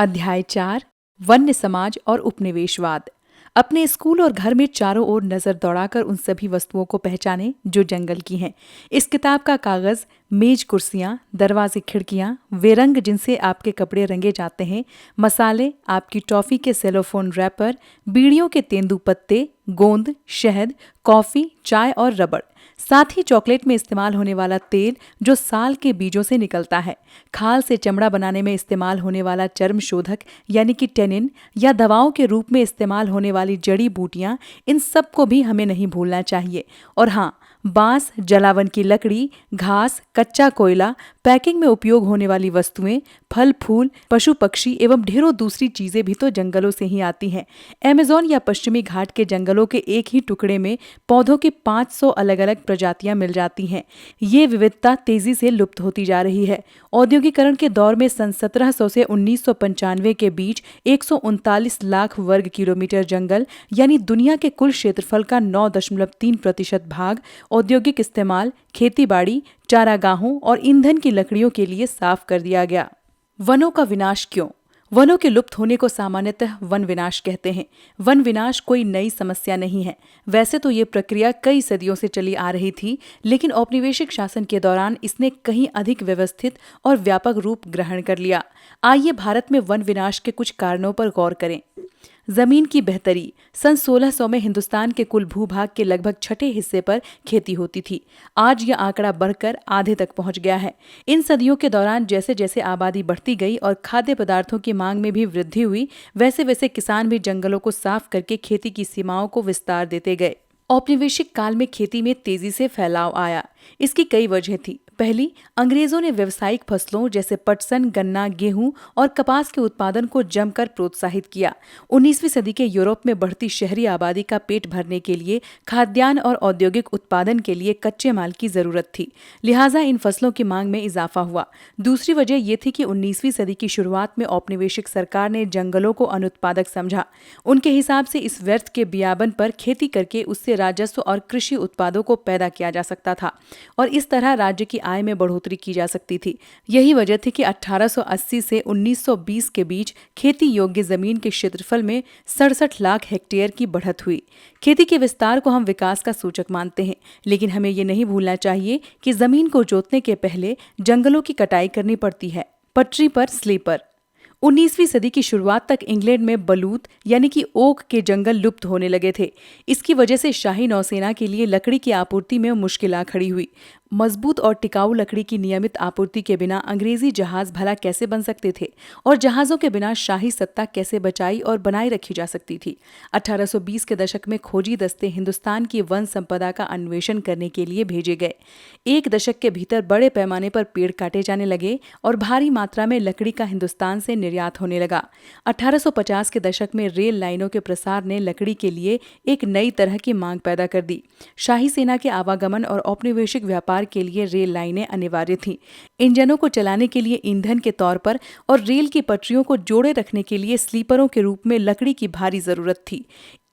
अध्याय 4 वन्य समाज और उपनिवेशवाद। अपने स्कूल और घर में चारों ओर नजर दौड़ाकर उन सभी वस्तुओं को पहचानें जो जंगल की हैं। इस किताब का कागज, मेज, कुर्सियां, दरवाजे, खिड़कियां, वे रंग जिनसे आपके कपड़े रंगे जाते हैं, मसाले, आपकी टॉफी के सेलोफोन रैपर, बीड़ियों के तेंदू पत्ते, गोंद, शहद, कॉफी, चाय और रबड़, साथ ही चॉकलेट में इस्तेमाल होने वाला तेल जो साल के बीजों से निकलता है, खाल से चमड़ा बनाने में इस्तेमाल होने वाला चर्म शोधक यानी कि टेनिन, या दवाओं के रूप में इस्तेमाल होने वाली जड़ी बूटियां, इन सब को भी हमें नहीं भूलना चाहिए। और हाँ, बांस, जलावन की लकड़ी, घास, कच्चा कोयला, पैकिंग में उपयोग होने वाली वस्तुएं, फल फूल, पशु पक्षी एवं ढेरों दूसरी चीजें भी तो जंगलों से ही आती हैं। अमेज़न या पश्चिमी घाट के जंगलों के एक ही टुकड़े में पौधों की 500 अलग अलग प्रजातियां मिल जाती हैं। ये विविधता तेजी से लुप्त होती जा रही है। औद्योगिकरण के दौर में सन 1700 से 1995 के बीच 139 लाख वर्ग किलोमीटर जंगल यानी दुनिया के कुल क्षेत्रफल का 9.3% भाग औद्योगिक इस्तेमाल, खेतीबाड़ी, चारागाहों और ईंधन की लकड़ियों के लिए साफ कर दिया गया। वनों का विनाश क्यों? वनों के लुप्त होने को सामान्यतः वन विनाश कहते हैं। वन विनाश कोई नई समस्या नहीं है। वैसे तो ये प्रक्रिया कई सदियों से चली आ रही थी, लेकिन औपनिवेशिक शासन के दौरान इसने कहीं अधिक व्यवस्थित और व्यापक रूप ग्रहण कर लिया। आइए भारत में वन विनाश के कुछ कारणों पर गौर करें। जमीन की बेहतरी। सन 1600 में हिंदुस्तान के कुल भूभाग के लगभग छठे हिस्से पर खेती होती थी। आज यह आंकड़ा बढ़कर आधे तक पहुंच गया है। इन सदियों के दौरान जैसे जैसे आबादी बढ़ती गई और खाद्य पदार्थों की मांग में भी वृद्धि हुई, वैसे वैसे किसान भी जंगलों को साफ करके खेती की सीमाओं को विस्तार देते गए। औपनिवेशिक काल में खेती में तेजी से फैलाव आया। इसकी कई वजह थी। पहली, अंग्रेजों ने व्यावसायिक फसलों जैसे पटसन, गन्ना, गेहूं और कपास के उत्पादन को जमकर प्रोत्साहित किया। 19वीं सदी के यूरोप में बढ़ती शहरी आबादी का पेट भरने के लिए खाद्यान्न और औद्योगिक उत्पादन के लिए कच्चे माल की जरूरत थी, लिहाजा इन फसलों की मांग में इजाफा हुआ। दूसरी वजह यह थी कि 19वीं सदी की शुरुआत में औपनिवेशिक सरकार ने जंगलों को अनुत्पादक समझा। उनके हिसाब से इस व्यर्थ के बियाबन पर खेती करके उससे राजस्व और कृषि उत्पादों को पैदा किया जा सकता था और इस तरह राज्य की आय में बढ़ोतरी की जा सकती थी। यही वजह थी कि 1880 से 1920 के बीच खेती योग्य जमीन के क्षेत्रफल में 67 लाख हेक्टेयर की बढ़त हुई। खेती के विस्तार को हम विकास का सूचक मानते हैं, लेकिन हमें ये नहीं भूलना चाहिए कि जमीन को जोतने के पहले जंगलों की कटाई करनी पड़ती है। पटरी पर स्लीपर। 19वीं सदी की शुरुआत तक इंग्लैंड में बलूत यानी कि ओक के जंगल लुप्त होने लगे थे। इसकी वजह से शाही नौसेना के लिए लकड़ी की आपूर्ति में मुश्किल खड़ी हुई। मजबूत और टिकाऊ लकड़ी की नियमित आपूर्ति के बिना अंग्रेजी जहाज भला कैसे बन सकते थे और जहाजों के बिना शाही सत्ता कैसे बचाई और बनाए रखी जा सकती थी। 1820 के दशक में खोजी दस्ते हिंदुस्तान की वन संपदा का अन्वेषण करने के लिए भेजे गए। एक दशक के भीतर बड़े पैमाने पर पेड़ काटे जाने लगे और भारी मात्रा में लकड़ी का हिंदुस्तान से निर्यात होने लगा। 1850 के दशक में रेल लाइनों के प्रसार ने लकड़ी के लिए एक नई तरह की मांग पैदा कर दी। शाही सेना के आवागमन और औपनिवेशिक व्यापार के लिए रेल लाइनें अनिवार्य थीं। इंजनों को चलाने के लिए ईंधन के तौर पर और रेल की पटरियों को जोड़े रखने के लिए स्लीपरों के रूप में लकड़ी की भारी जरूरत थी।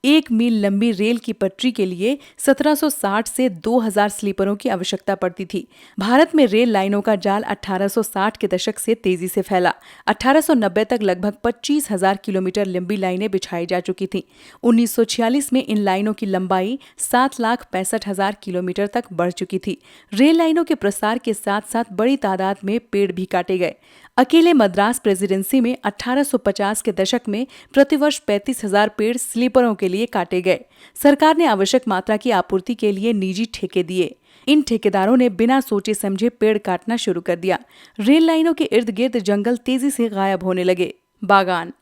1 मील लंबी रेल की पटरी के लिए 1760 से 2000 स्लीपरों की आवश्यकता पड़ती थी। भारत में रेल लाइनों का जाल 1860 के दशक से तेजी से फैला। 1890 तक लगभग 25,000 किलोमीटर लंबी लाइनें बिछाई जा चुकी थीं। 1946 में इन लाइनों की लंबाई 7,65,000 किलोमीटर तक बढ़ चुकी थी। रेल लाइनों के प्रसार के साथ साथ बड़ी तादाद में पेड़ भी काटे गए। अकेले मद्रास प्रेसिडेंसी में 1850 के दशक में प्रतिवर्ष 35,000 पेड़ स्लीपरों के लिए काटे गए। सरकार ने आवश्यक मात्रा की आपूर्ति के लिए निजी ठेके दिए। इन ठेकेदारों ने बिना सोचे समझे पेड़ काटना शुरू कर दिया। रेल लाइनों के इर्द गिर्द जंगल तेजी से गायब होने लगे। बागान।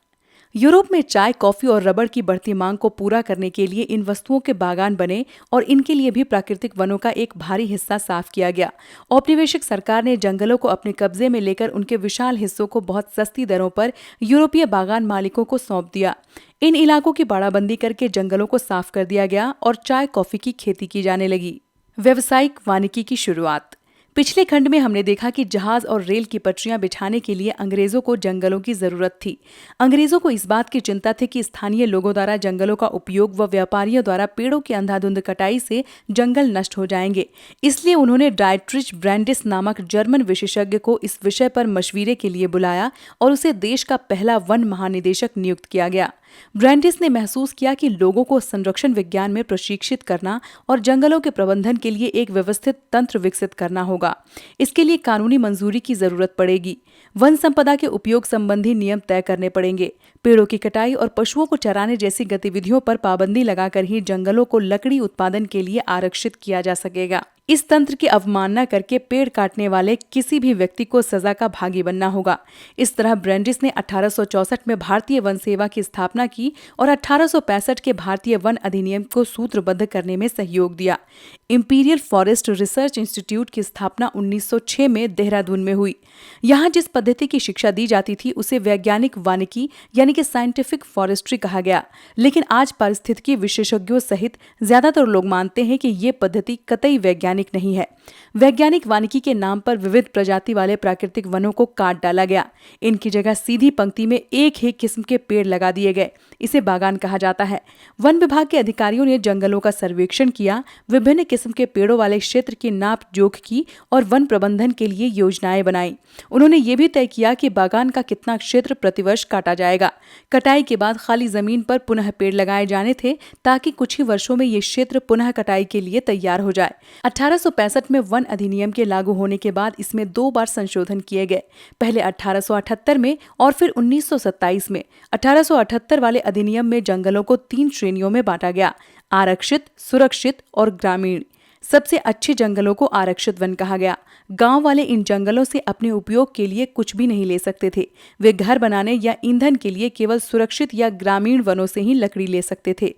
यूरोप में चाय, कॉफी और रबड़ की बढ़ती मांग को पूरा करने के लिए इन वस्तुओं के बागान बने और इनके लिए भी प्राकृतिक वनों का एक भारी हिस्सा साफ किया गया। औपनिवेशिक सरकार ने जंगलों को अपने कब्जे में लेकर उनके विशाल हिस्सों को बहुत सस्ती दरों पर यूरोपीय बागान मालिकों को सौंप दिया। इन इलाकों की बाड़ाबंदी करके जंगलों को साफ कर दिया गया और चाय, कॉफी की खेती की जाने लगी। व्यावसायिक वानिकी की शुरुआत। पिछले खंड में हमने देखा कि जहाज और रेल की पटरियां बिछाने के लिए अंग्रेजों को जंगलों की जरूरत थी। अंग्रेजों को इस बात की चिंता थी कि स्थानीय लोगों द्वारा जंगलों का उपयोग व व्यापारियों द्वारा पेड़ों की अंधाधुंध कटाई से जंगल नष्ट हो जाएंगे। इसलिए उन्होंने डायट्रिच ब्रैंडिस नामक जर्मन विशेषज्ञ को इस विषय पर मशविरे के लिए बुलाया और उसे देश का पहला वन महानिदेशक नियुक्त किया गया। ब्रैंडिस ने महसूस किया कि लोगों को संरक्षण विज्ञान में प्रशिक्षित करना और जंगलों के प्रबंधन के लिए एक व्यवस्थित तंत्र विकसित करना होगा। इसके लिए कानूनी मंजूरी की जरूरत पड़ेगी। वन संपदा के उपयोग संबंधी नियम तय करने पड़ेंगे। पेड़ों की कटाई और पशुओं को चराने जैसी गतिविधियों पर पाबंदी लगाकर ही जंगलों को लकड़ी उत्पादन के लिए आरक्षित किया जा सकेगा। इस तंत्र की अवमानना करके पेड़ काटने वाले किसी भी व्यक्ति को सजा का भागी बनना होगा। इस तरह ब्रैंडिस ने 1864 में भारतीय वन सेवा की स्थापना की और 1865 के भारतीय वन अधिनियम को सूत्रबद्ध करने में सहयोग दिया। इंपीरियल फॉरेस्ट रिसर्च इंस्टीट्यूट की स्थापना 1906 में देहरादून में हुई। यहाँ जिस पद्धति की शिक्षा दी जाती थी उसे वैज्ञानिक वानिकी यानी कि साइंटिफिक फॉरेस्ट्री कहा गया। लेकिन आज पारिस्थितिकी विशेषज्ञों सहित ज्यादातर लोग मानते हैं कि ये पद्धति कतई वैज्ञानिक नहीं है। वैज्ञानिक वानिकी के नाम पर विविध प्रजाति वाले प्राकृतिक वनों को काट डाला गया। इनकी जगह सीधी पंक्ति में एक ही किस्म के पेड़ लगा दिए गए। इसे बागान कहा जाता है। वन विभाग के अधिकारियों ने जंगलों का सर्वेक्षण किया, विभिन्न किस्म के पेड़ों वाले क्षेत्र की नाप जोख की और वन प्रबंधन के लिए योजनाएं बनाई। उन्होंने ये भी तय किया कि बागान का कितना क्षेत्र प्रतिवर्ष काटा जाएगा। कटाई के बाद खाली जमीन पर पुनः पेड़ लगाए जाने थे ताकि कुछ ही वर्षों में ये क्षेत्र पुनः कटाई के लिए तैयार हो जाए। 1865 में वन अधिनियम के लागू होने के बाद इसमें 2 बार संशोधन किए गए, पहले 1878 में और फिर 1927 में। 1878 वाले अधिनियम में जंगलों को 3 श्रेणियों में बांटा गया: आरक्षित, सुरक्षित और ग्रामीण। सबसे अच्छे जंगलों को आरक्षित वन कहा गया। गांव वाले इन जंगलों से अपने उपयोग के लिए कुछ भी नहीं ले सकते थे। वे घर बनाने या ईंधन के लिए केवल सुरक्षित या ग्रामीण वनों से ही लकड़ी ले सकते थे।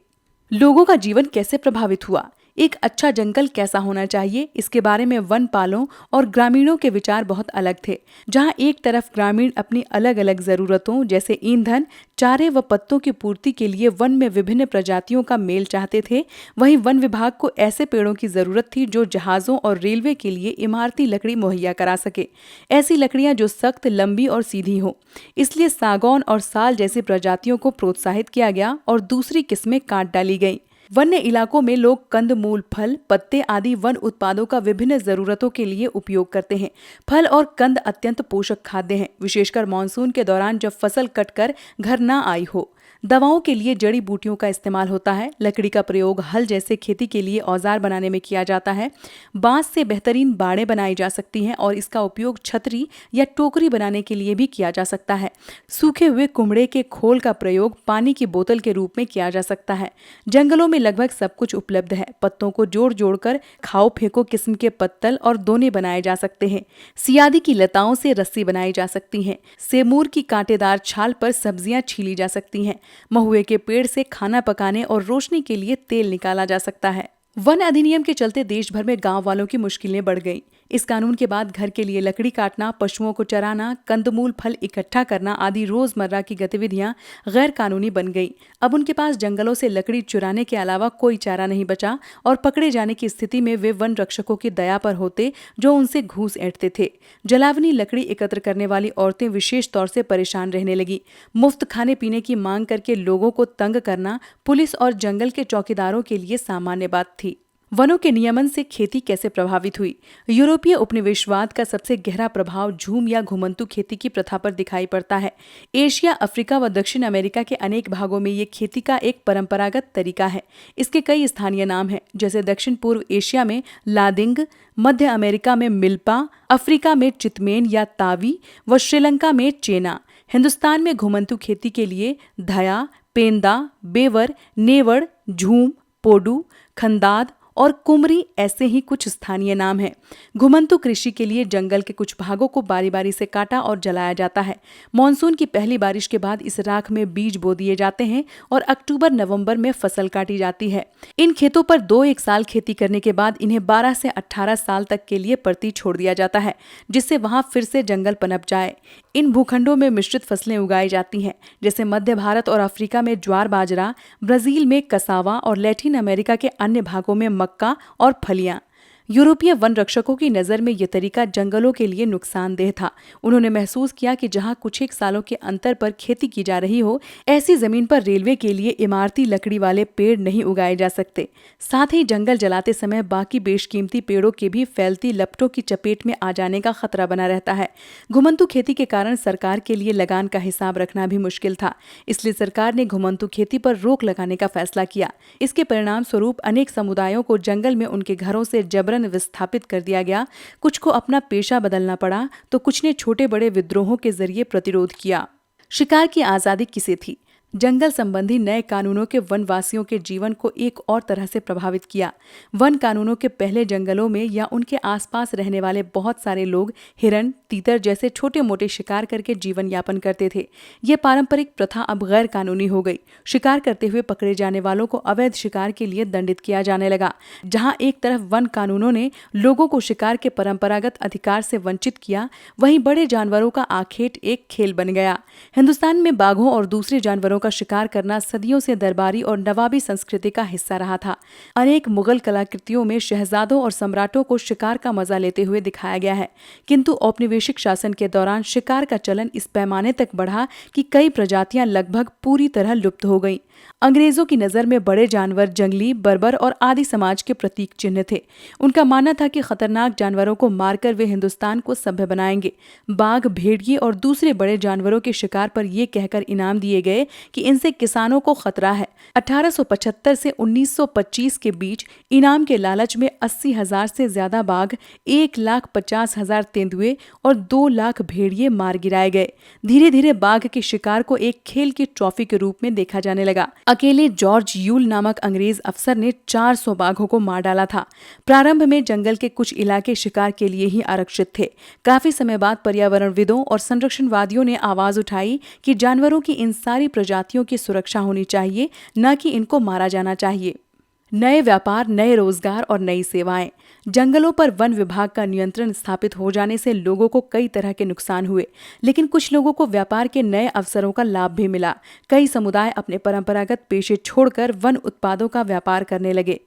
लोगों का जीवन कैसे प्रभावित हुआ? एक अच्छा जंगल कैसा होना चाहिए, इसके बारे में वनपालों और ग्रामीणों के विचार बहुत अलग थे। जहां एक तरफ ग्रामीण अपनी अलग अलग जरूरतों जैसे ईंधन, चारे व पत्तों की पूर्ति के लिए वन में विभिन्न प्रजातियों का मेल चाहते थे, वहीं वन विभाग को ऐसे पेड़ों की जरूरत थी जो जहाजों और रेलवे के लिए इमारती लकड़ी मुहैया करा सके। ऐसी लकड़ियां जो सख्त, लंबी और सीधी हो। इसलिए सागौन और साल जैसी प्रजातियों को प्रोत्साहित किया गया और दूसरी किस्में काट डाली गई। वन्य इलाकों में लोग कंद मूल, फल, पत्ते आदि वन उत्पादों का विभिन्न जरूरतों के लिए उपयोग करते हैं। फल और कंद अत्यंत पोषक खाद्य हैं, विशेषकर मानसून के दौरान जब फसल कटकर घर न आई हो। दवाओं के लिए जड़ी बूटियों का इस्तेमाल होता है। लकड़ी का प्रयोग हल जैसे खेती के लिए औजार बनाने में किया जाता है। बांस से बेहतरीन बाड़ें बनाई जा सकती हैं और इसका उपयोग छतरी या टोकरी बनाने के लिए भी किया जा सकता है। सूखे हुए कुम्हड़े के खोल का प्रयोग पानी की बोतल के रूप में किया जा सकता है। जंगलों में लगभग सब कुछ उपलब्ध है। पत्तों को जोड़ जोड़कर खाओ फेंको किस्म के पत्तल और दोने बनाए जा सकते हैं। सियादी की लताओं से रस्सी बनाई जा सकती है। सेमूर की कांटेदार छाल पर सब्जियां छीली जा सकती हैं। महुए के पेड़ से खाना पकाने और रोशनी के लिए तेल निकाला जा सकता है। वन अधिनियम के चलते देश भर में गांव वालों की मुश्किलें बढ़ गईं। इस कानून के बाद घर के लिए लकड़ी काटना, पशुओं को चराना, कंदमूल फल इकट्ठा करना आदि रोजमर्रा की गतिविधियां गैर कानूनी बन गईं। अब उनके पास जंगलों से लकड़ी चुराने के अलावा कोई चारा नहीं बचा और पकड़े जाने की स्थिति में वे वन रक्षकों की दया पर होते जो उनसे घूस ऐंठते थे। जलावनी लकड़ी एकत्र करने वाली औरतें विशेष तौर से परेशान रहने लगी। मुफ्त खाने पीने की मांग करके लोगों को तंग करना पुलिस और जंगल के चौकीदारों के लिए सामान्य बात थी। वनों के नियमन से खेती कैसे प्रभावित हुई? यूरोपीय उपनिवेशवाद का सबसे गहरा प्रभाव झूम या घुमंतू खेती की प्रथा पर दिखाई पड़ता है। एशिया, अफ्रीका व दक्षिण अमेरिका के अनेक भागों में ये खेती का एक परंपरागत तरीका है। इसके कई स्थानीय नाम हैं, जैसे दक्षिण पूर्व एशिया में लादिंग, मध्य अमेरिका में मिल्पा, अफ्रीका में चितमेन या तावी व श्रीलंका में चेना। हिंदुस्तान में घुमंतू खेती के लिए धया, पेंदा, बेवर, नेवड़, झूम, पोडू, खंदाद और कुमरी ऐसे ही कुछ स्थानीय नाम हैं। घुमंतू कृषि के लिए जंगल के कुछ भागों को बारी बारी से काटा और जलाया जाता है। मॉनसून की पहली बारिश के बाद इस राख में बीज बो दिए जाते हैं और अक्टूबर-नवंबर में फसल काटी जाती है। इन खेतों पर 2-1 साल खेती करने के बाद इन्हें 12 से 18 साल तक के लिए परती छोड़ दिया जाता है, जिससे वहां फिर से जंगल पनप जाए। इन भूखंडों में मिश्रित फसलें उगाई जाती हैं, जैसे मध्य भारत और अफ्रीका में ज्वार बाजरा, ब्राजील में कसावा और लैटिन अमेरिका के अन्य भागों में मक्का और फलियां। यूरोपीय वन रक्षकों की नज़र में ये तरीका जंगलों के लिए नुकसानदेह था। उन्होंने महसूस किया कि जहां कुछ एक सालों के अंतर पर खेती की जा रही हो, ऐसी जमीन पर रेलवे के लिए इमारती लकड़ी वाले पेड़ नहीं उगाए जा सकते। साथ ही जंगल जलाते समय बाकी बेशकीमती पेड़ों के भी फैलती लपटों की चपेट में आ जाने का खतरा बना रहता है। घुमंतू खेती के कारण सरकार के लिए लगान का हिसाब रखना भी मुश्किल था, इसलिए सरकार ने घुमंतू खेती पर रोक लगाने का फैसला किया। इसके परिणाम स्वरूप अनेक समुदायों को जंगल में उनके घरों से जबरन विस्थापित कर दिया गया। कुछ को अपना पेशा बदलना पड़ा, तो कुछ ने छोटे बड़े विद्रोहों के जरिए प्रतिरोध किया। शिकार की आजादी किसे थी? जंगल संबंधी नए कानूनों के वनवासियों के जीवन को एक और तरह से प्रभावित किया। वन कानूनों के पहले जंगलों में या उनके आसपास रहने वाले बहुत सारे लोग हिरण, तीतर जैसे छोटे मोटे शिकार करके जीवन यापन करते थे। ये पारंपरिक प्रथा अब गैर कानूनी हो गई। शिकार करते हुए पकड़े जाने वालों को अवैध शिकार के लिए दंडित किया जाने लगा। जहां एक तरफ वन कानूनों ने लोगों को शिकार के परंपरागत अधिकार से वंचित किया, वहीं बड़े जानवरों का आखेट एक खेल बन गया। हिंदुस्तान में बाघों और दूसरे जानवरों का शिकार करना सदियों से दरबारी और नवाबी संस्कृति का हिस्सा रहा था। अनेक मुगल कलाकृतियों में शहजादों और सम्राटों को शिकार का मजा लेते हुए दिखाया गया है, किंतु औपनिवेशिक शासन के दौरान शिकार का चलन इस पैमाने तक बढ़ा कि कई प्रजातियां लगभग पूरी तरह लुप्त हो गईं। अंग्रेजों की नजर में बड़े जानवर जंगली, बर्बर और आदि समाज के प्रतीक चिन्ह थे। उनका मानना था कि खतरनाक जानवरों को मारकर वे हिंदुस्तान को सभ्य बनाएंगे। बाघ, भेड़िए और दूसरे बड़े जानवरों के शिकार पर ये कहकर इनाम दिए गए कि इनसे किसानों को खतरा है। 1875 से 1925 के बीच इनाम के लालच में 80,000 से ज्यादा बाघ, 1,50,000 तेंदुए और 2 लाख भेड़िए मार गिराए गए। धीरे धीरे बाघ के शिकार को एक खेल की ट्रॉफी के रूप में देखा जाने लगा। अकेले जॉर्ज यूल नामक अंग्रेज अफसर ने 400 बाघों को मार डाला था। प्रारंभ में जंगल के कुछ इलाके शिकार के लिए ही आरक्षित थे। काफी समय बाद पर्यावरणविदों और संरक्षणवादियों ने आवाज उठाई कि जानवरों की इन सारी प्रजातियों की सुरक्षा होनी चाहिए, न कि इनको मारा जाना चाहिए। नए व्यापार, नए रोजगार और नई सेवाएं। जंगलों पर वन विभाग का नियंत्रण स्थापित हो जाने से लोगों को कई तरह के नुकसान हुए, लेकिन कुछ लोगों को व्यापार के नए अवसरों का लाभ भी मिला। कई समुदाय अपने परंपरागत पेशे छोड़कर वन उत्पादों का व्यापार करने लगे।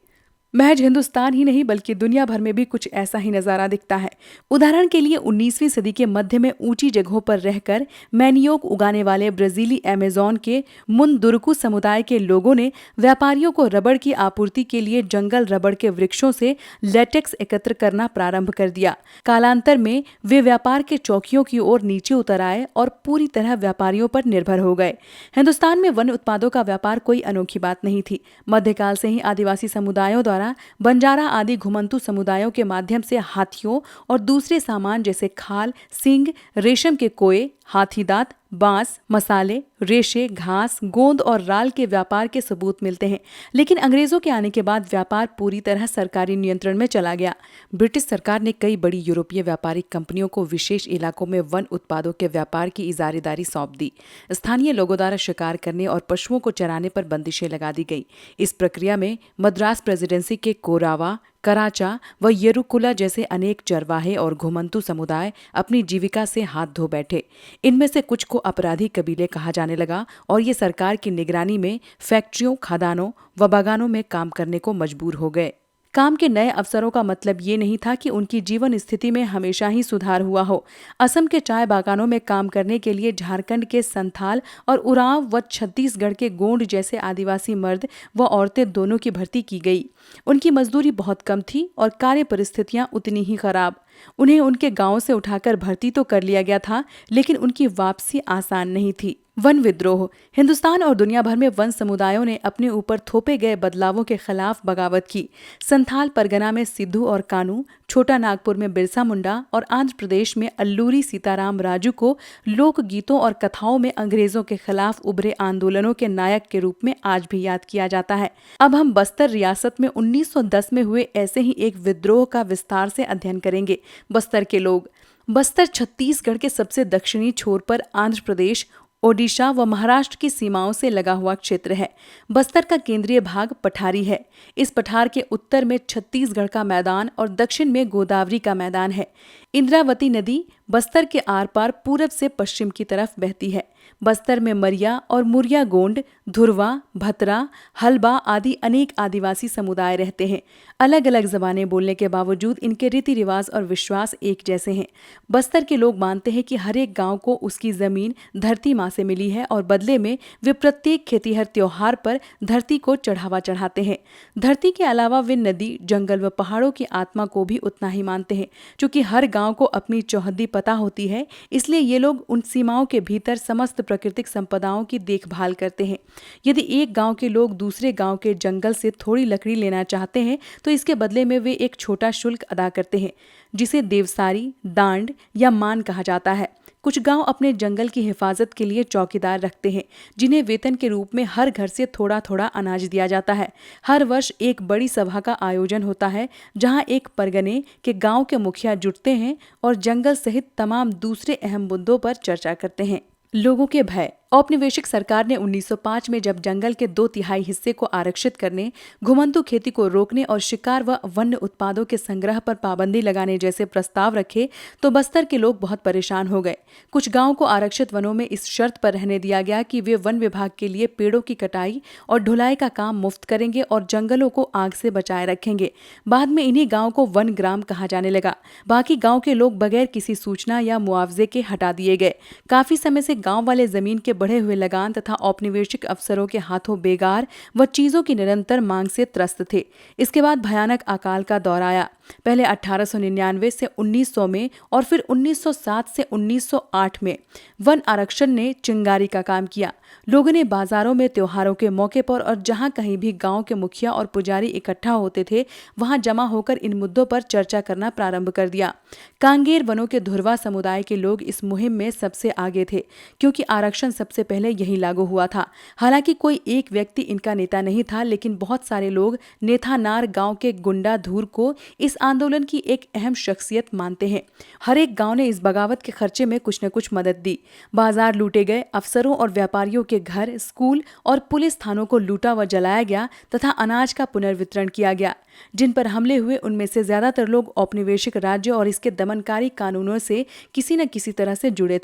महज हिंदुस्तान ही नहीं बल्कि दुनिया भर में भी कुछ ऐसा ही नजारा दिखता है। उदाहरण के लिए 19वीं सदी के मध्य में ऊंची जगहों पर रहकर मैनियोक उगाने वाले ब्राजीली अमेज़न के मुनदुरुकु समुदाय के लोगों ने व्यापारियों को रबड़ की आपूर्ति के लिए जंगल रबड़ के वृक्षों से लेटेक्स एकत्र करना प्रारंभ कर दिया। कालांतर में वे व्यापार के चौकियों की ओर नीचे उतर आए और पूरी तरह व्यापारियों पर निर्भर हो गए। हिंदुस्तान में वन उत्पादों का व्यापार कोई अनोखी बात नहीं थी। मध्यकाल से ही आदिवासी समुदायों द्वारा बंजारा आदि घुमंतू समुदायों के माध्यम से हाथियों और दूसरे सामान जैसे खाल, सींग, रेशम के कोए, हाथी दांत, बांस, मसाले, रेशे, घास, गोंद और राल के व्यापार के सबूत मिलते हैं। लेकिन अंग्रेजों के आने के बाद व्यापार पूरी तरह सरकारी नियंत्रण में चला गया। ब्रिटिश सरकार ने कई बड़ी यूरोपीय व्यापारिक कंपनियों को विशेष इलाकों में वन उत्पादों के व्यापार की इजारेदारी सौंप दी। स्थानीय लोगों द्वारा शिकार करने और पशुओं को चराने पर बंदिशें लगा दी गई। इस प्रक्रिया में मद्रास प्रेसिडेंसी के कोरावा, कराचा व येरुकुला जैसे अनेक चरवाहे और घुमंतू समुदाय अपनी जीविका से हाथ धो बैठे। इनमें से कुछ को अपराधी कबीले कहा जाने लगा और ये सरकार की निगरानी में फैक्ट्रियों, खदानों व बागानों में काम करने को मजबूर हो गए। काम के नए अवसरों का मतलब ये नहीं था कि उनकी जीवन स्थिति में हमेशा ही सुधार हुआ हो। असम के चाय बागानों में काम करने के लिए झारखंड के संथाल और उरांव व छत्तीसगढ़ के गोंड जैसे आदिवासी मर्द व औरतें दोनों की भर्ती की गई। उनकी मजदूरी बहुत कम थी और कार्य परिस्थितियां उतनी ही खराब। उन्हें उनके गांवों से उठाकर भर्ती तो कर लिया गया था, लेकिन उनकी वापसी आसान नहीं थी। वन विद्रोह। हिंदुस्तान और दुनिया भर में वन समुदायों ने अपने ऊपर थोपे गए बदलावों के खिलाफ बगावत की। संथाल परगना में सिद्धू और कानू, छोटा नागपुर में बिरसा मुंडा और आंध्र प्रदेश में अल्लूरी सीताराम राजू को लोक गीतों और कथाओं में अंग्रेजों के खिलाफ उभरे आंदोलनों के नायक के रूप में आज भी याद किया जाता है। अब हम बस्तर रियासत में 1910 में हुए ऐसे ही एक विद्रोह का विस्तार से अध्ययन करेंगे। बस्तर के लोग। बस्तर छत्तीसगढ़ के सबसे दक्षिणी छोर पर आंध्र प्रदेश, ओडिशा व महाराष्ट्र की सीमाओं से लगा हुआ क्षेत्र है। बस्तर का केंद्रीय भाग पठारी है। इस पठार के उत्तर में छत्तीसगढ़ का मैदान और दक्षिण में गोदावरी का मैदान है। इंद्रावती नदी बस्तर के आर पार पूरब से पश्चिम की तरफ बहती है। बस्तर में मरिया और मुरिया गोंड, धुरवा, भतरा, हलबा आदि अनेक आदिवासी समुदाय रहते हैं। अलग अलग जबानें बोलने के बावजूद इनके रीति रिवाज और विश्वास एक जैसे हैं। बस्तर के लोग मानते हैं कि हर एक गांव को उसकी जमीन धरती माँ से मिली है और बदले में वे प्रत्येक खेतीहर त्योहार पर धरती को चढ़ावा चढ़ाते हैं। धरती के अलावा वे नदी, जंगल व पहाड़ों की आत्मा को भी उतना ही मानते हैं। चूंकि हर गांव को अपनी चौहद्दी पता होती है, इसलिए ये लोग उन सीमाओं के भीतर समस्त प्राकृतिक संपदाओं की देखभाल करते हैं। यदि एक गांव के लोग दूसरे गांव के जंगल से थोड़ी लकड़ी लेना चाहते हैं तो इसके बदले में वे एक छोटा शुल्क अदा करते हैं, जिसे देवसारी, दांड या मान कहा जाता है। कुछ गांव अपने जंगल की हिफाजत के लिए चौकीदार रखते हैं, जिन्हें वेतन के रूप में हर घर से थोड़ा थोड़ा अनाज दिया जाता है। हर वर्ष एक बड़ी सभा का आयोजन होता है, जहां एक परगने के गांव के मुखिया जुटते हैं और जंगल सहित तमाम दूसरे अहम मुद्दों पर चर्चा करते हैं। लोगों के भय। औपनिवेशिक सरकार ने 1905 में जब जंगल के 2/3 हिस्से को आरक्षित करने, घुमंतू खेती को रोकने और शिकार व वन्य उत्पादों के संग्रह पर पाबंदी लगाने जैसे प्रस्ताव रखे तो बस्तर के लोग बहुत परेशान हो गए। कुछ गांवों को आरक्षित वनों में इस शर्त पर रहने दिया गया कि वे वन विभाग के लिए पेड़ों की कटाई और ढुलाई का काम मुफ्त करेंगे और जंगलों को आग से बचाए रखेंगे। बाद में इन्हीं गाँव को वन ग्राम कहा जाने लगा। बाकी गाँव के लोग बगैर किसी सूचना या मुआवजे के हटा दिए गए। काफी समय से गाँव वाले जमीन के बढ़े हुए लगान तथा औपनिवेशिक अफसरों के हाथों बेगार व चीजों की निरंतर मांग से त्रस्त थे। इसके बाद भयानक अकाल का दौर आया। पहले 1899 से 1900 में और फिर 1907 से 1908 में वन आरक्षण ने चिंगारी का काम किया। लोगों ने बाजारों में त्योहारों के मौके पर और जहां कहीं भी गांव के मुखिया और पुजारी इकट्ठा होते थे, वहां जमा होकर इन मुद्दों पर चर्चा करना प्रारंभ कर दिया। कांगेर वनों के धुरवा समुदाय के लोग इस मुहिम में सबसे आगे थे, क्योंकि आरक्षण सबसे पहले यही लागू हुआ था। हालांकि कोई एक व्यक्ति इनका नेता नहीं था, लेकिन बहुत सारे लोग नेथानार गांव के गुंडा धूर को इस आंदोलन की एक अहम शख्सियत मानते हैं। हर एक गांव ने इस बगावत के खर्चे में कुछ न कुछ मदद दी। बाजार लूटे गए, अफसरों और व्यापारियों के घर, स्कूल और पुलिस थानों को लूटा व जलाया गया तथा अनाज का पुनर्वितरण किया गया। जिन पर हमले हुए उनमें से ज्यादातर लोग औपनिवेशिक राज्य और इसके दमनकारी कानूनों से किसी न किसी तरह से जुड़े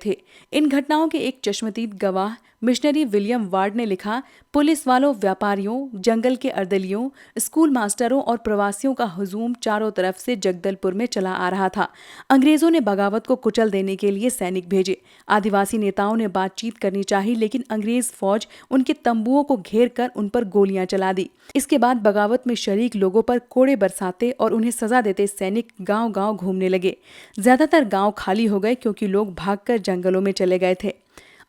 थे। इन घटनाओं के एक चश्मदीद गवाह मिशनरी विलियम वार्ड ने लिखा, पुलिस वालों, व्यापारियों, जंगल के अर्दलियों, स्कूल मास्टरों और प्रवासियों का हुजूम चारों तरफ से जगदलपुर में चला आ रहा था। अंग्रेजों ने बगावत को कुचल देने के लिए सैनिक भेजे। आदिवासी नेताओं ने बातचीत करनी चाहिए, लेकिन अंग्रेज फौज उनके तंबुओं को घेर कर उन पर गोलियां चला दी। इसके बाद बगावत में शरीक लोगों पर कोड़े बरसाते और उन्हें सजा देते सैनिक गांव-गांव घूमने लगे। ज्यादातर गांव खाली हो गए क्योंकि लोग भागकर जंगलों में चले गए थे।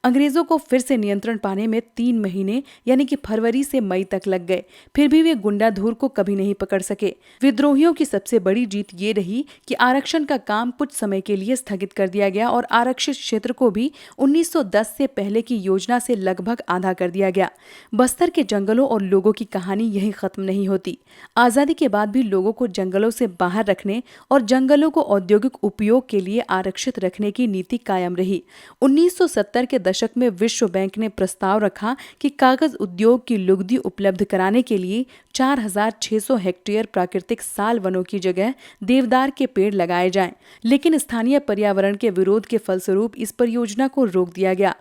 अंग्रेजों को फिर से नियंत्रण पाने में 3 महीने यानी कि फरवरी से मई तक लग गए। फिर भी वे गुंडाधूर को कभी नहीं पकड़ सके। विद्रोहियों की सबसे बड़ी जीत ये रही कि आरक्षण का काम कुछ समय के लिए स्थगित कर दिया गया और आरक्षित क्षेत्र को भी 1910 से पहले की योजना से लगभग आधा कर दिया गया। बस्तर के जंगलों और लोगों की कहानी यही खत्म नहीं होती। आजादी के बाद भी लोगों को जंगलों से बाहर रखने और जंगलों को औद्योगिक उपयोग के लिए आरक्षित रखने की नीति कायम रही। 1970 के दशक में विश्व बैंक ने प्रस्ताव रखा कि कागज उद्योग की लुगदी उपलब्ध कराने के लिए 4600 हेक्टेयर प्राकृतिक साल वनों की जगह देवदार के पेड़ लगाए जाएं, लेकिन स्थानीय पर्यावरण के विरोध के फलस्वरूप इस परियोजना को रोक दिया गया।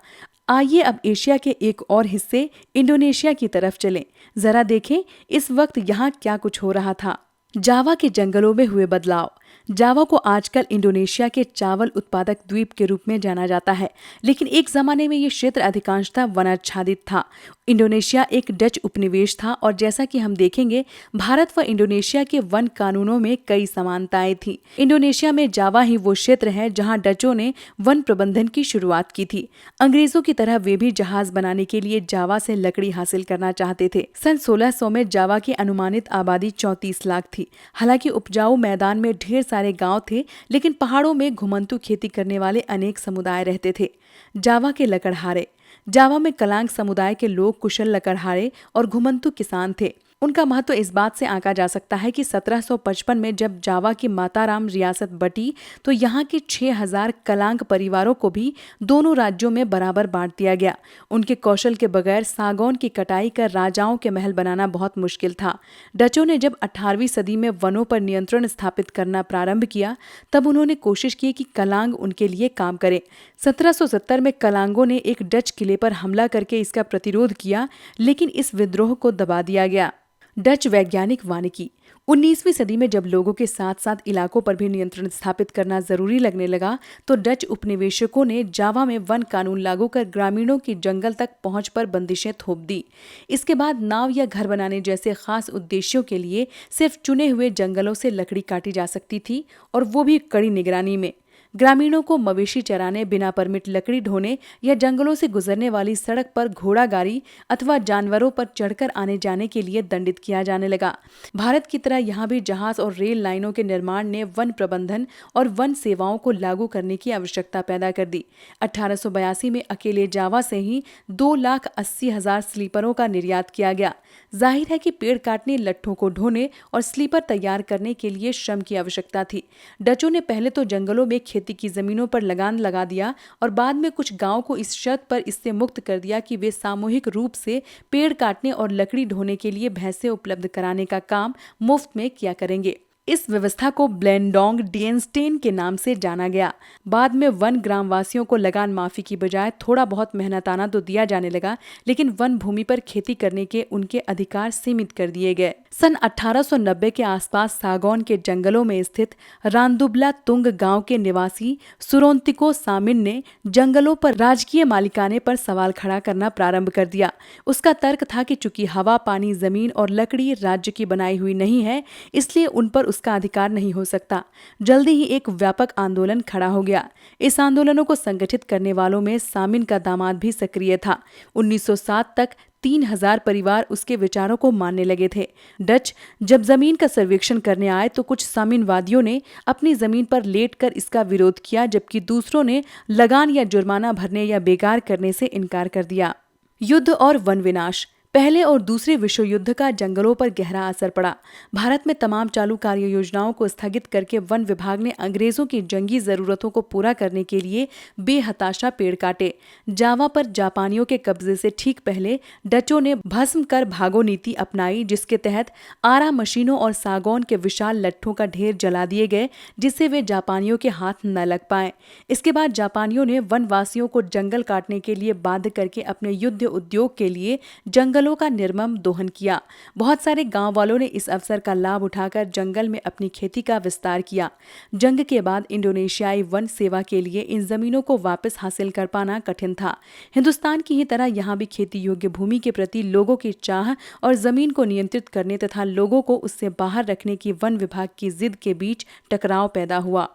आइए अब एशिया के एक और हिस्से इंडोनेशिया की तरफ चलें। जरा देखें इस वक्त यहाँ क्या कुछ हो रहा था। जावा के जंगलों में हुए बदलाव। जावा को आजकल इंडोनेशिया के चावल उत्पादक द्वीप के रूप में जाना जाता है, लेकिन एक जमाने में ये क्षेत्र अधिकांशतः वनाच्छादित था। इंडोनेशिया एक डच उपनिवेश था और जैसा कि हम देखेंगे, भारत व इंडोनेशिया के वन कानूनों में कई समानताएं थी। इंडोनेशिया में जावा ही वो क्षेत्र है जहां डचों ने वन प्रबंधन की शुरुआत की थी। अंग्रेजों की तरह वे भी जहाज बनाने के लिए जावा से लकड़ी हासिल करना चाहते थे। सन 1600 में जावा की अनुमानित आबादी 34 लाख थी। हालांकि उपजाऊ मैदान में ढेर सारे गांव थे, लेकिन पहाड़ों में घुमंतू खेती करने वाले अनेक समुदाय रहते थे। जावा के लकड़हारे। जावा में कलांग समुदाय के लोग कुशल लकड़हारे और घुमंतू किसान थे। उनका महत्व इस बात से आंका जा सकता है कि 1755 में जब जावा की माताराम रियासत बटी तो यहाँ के 6000 कलांक परिवारों को भी दोनों राज्यों में बराबर बांट दिया गया। उनके कौशल के बगैर सागौन की कटाई कर राजाओं के महल बनाना बहुत मुश्किल था। डचों ने जब 18वीं सदी में वनों पर नियंत्रण स्थापित करना प्रारंभ किया तब उन्होंने कोशिश की कि कलांग उनके लिए काम करें। 1770 में कलांगों ने एक डच किले पर हमला करके इसका प्रतिरोध किया, लेकिन इस विद्रोह को दबा दिया गया। डच वैज्ञानिक वानिकी 19वीं सदी में जब लोगों के साथ साथ इलाकों पर भी नियंत्रण स्थापित करना जरूरी लगने लगा तो डच उपनिवेशकों ने जावा में वन कानून लागू कर ग्रामीणों की जंगल तक पहुंच पर बंदिशें थोप दी। इसके बाद नाव या घर बनाने जैसे खास उद्देश्यों के लिए सिर्फ चुने हुए जंगलों से लकड़ी काटी जा सकती थी, और वो भी कड़ी निगरानी में। ग्रामीणों को मवेशी चराने, बिना परमिट लकड़ी ढोने या जंगलों से गुजरने वाली सड़क पर घोड़ा गाड़ी अथवा जानवरों पर चढ़कर आने जाने के लिए दंडित किया जाने लगा। भारत की तरह यहाँ भी जहाज और रेल लाइनों के निर्माण ने वन प्रबंधन और वन सेवाओं को लागू करने की आवश्यकता पैदा कर दी। 1882 में अकेले जावा से ही 2,80,000 स्लीपरों का निर्यात किया गया। जाहिर है कि पेड़ काटने, लट्ठों को ढोने और स्लीपर तैयार करने के लिए श्रम की आवश्यकता थी। डचों ने पहले तो जंगलों में खेती की जमीनों पर लगान लगा दिया और बाद में कुछ गांवों को इस शर्त पर इससे मुक्त कर दिया कि वे सामूहिक रूप से पेड़ काटने और लकड़ी ढोने के लिए भैंसें उपलब्ध कराने का काम मुफ्त में किया करेंगे। इस व्यवस्था को ब्लेंडोंग डिएनस्टेन के नाम से जाना गया। बाद में वन ग्रामवासियों को लगान माफी की बजाय थोड़ा बहुत मेहनताना तो दिया जाने लगा, लेकिन वन भूमि पर खेती करने के उनके अधिकार सीमित कर दिए गए। सन 1890 के आसपास सागौन के जंगलों में स्थित रांदुबला तुंग गांव के निवासी सुरोंतिको सामिन ने जंगलों पर राजकीय मालिकाने पर सवाल खड़ा करना प्रारंभ कर दिया। उसका तर्क था कि चूंकि हवा, पानी, जमीन और लकड़ी राज्य की बनाई हुई नहीं है, इसलिए उन पर उसका अधिकार नहीं हो सकता। जल्दी ही एक व्यापक आंदोलन खड़ा हो गया। इस आंदोलनों को संगठित करने वालों में सामिन का दामाद भी सक्रिय था। 1907 तक 3000 परिवार उसके विचारों को मानने लगे थे। डच जब जमीन का सर्वेक्षण करने आए तो कुछ सामिनवादियों ने अपनी जमीन पर लेटकर इसका विरोध किया, जबकि दूसरों ने लगान या जुर्माना भरने या बेकार करने से इनकार कर दिया। युद्ध और वन विनाश। पहले और दूसरे विश्व युद्ध का जंगलों पर गहरा असर पड़ा। भारत में तमाम चालू कार्य योजनाओं को स्थगित करके वन विभाग ने अंग्रेजों की जंगी जरूरतों को पूरा करने के लिए बेहताशा पेड़ काटे। जावा पर जापानियों के कब्जे से ठीक पहले डचों ने भस्म कर भागो नीति अपनाई, जिसके तहत आरा मशीनों और सागौन के विशाल लट्ठों का ढेर जला दिए गए, जिससे वे जापानियों के हाथ न लग पाए। इसके बाद जापानियों ने वनवासियों को जंगल काटने के लिए बाध्य करके अपने युद्ध उद्योग के लिए जंगलों का निर्मम दोहन किया। बहुत सारे गांव वालों ने इस अवसर का लाभ उठाकर जंगल में अपनी खेती का विस्तार किया। जंग के बाद इंडोनेशियाई वन सेवा के लिए इन जमीनों को वापस हासिल कर पाना कठिन था। हिंदुस्तान की ही तरह यहाँ भी खेती योग्य भूमि के प्रति लोगों की चाह और जमीन को नियंत्रित करने तथा लोगों को उससे बाहर रखने की वन विभाग की जिद के बीच टकराव पैदा हुआ।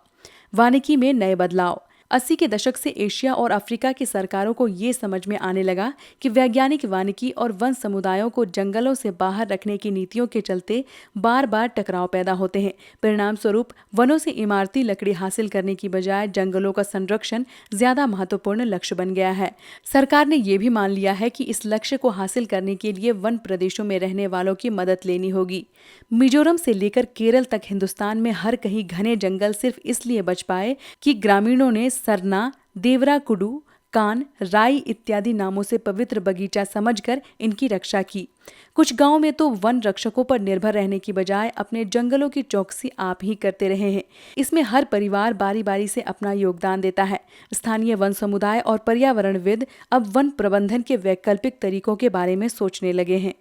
वानिकी में नए बदलाव। 80 के दशक से एशिया और अफ्रीका की सरकारों को ये समझ में आने लगा कि वैज्ञानिक वानिकी और वन समुदायों को जंगलों से बाहर रखने की नीतियों के चलते बार बार टकराव पैदा होते हैं। परिणाम स्वरूप वनों से इमारती लकड़ी हासिल करने की बजाय जंगलों का संरक्षण ज्यादा महत्वपूर्ण लक्ष्य बन गया है। सरकार ने ये भी मान लिया है कि इस लक्ष्य को हासिल करने के लिए वन प्रदेशों में रहने वालों की मदद लेनी होगी। मिजोरम से लेकर केरल तक हिंदुस्तान में हर कहीं घने जंगल सिर्फ इसलिए बच पाए कि ग्रामीणों ने सरना, देवराकुडू, कान, राई इत्यादि नामों से पवित्र बगीचा समझकर इनकी रक्षा की। कुछ गांवों में तो वन रक्षकों पर निर्भर रहने की बजाय अपने जंगलों की चौकसी आप ही करते रहे हैं। इसमें हर परिवार बारी बारी से अपना योगदान देता है। स्थानीय वन समुदाय और पर्यावरणविद अब वन प्रबंधन के वैकल्पिक तरीकों के बारे में सोचने लगे हैं।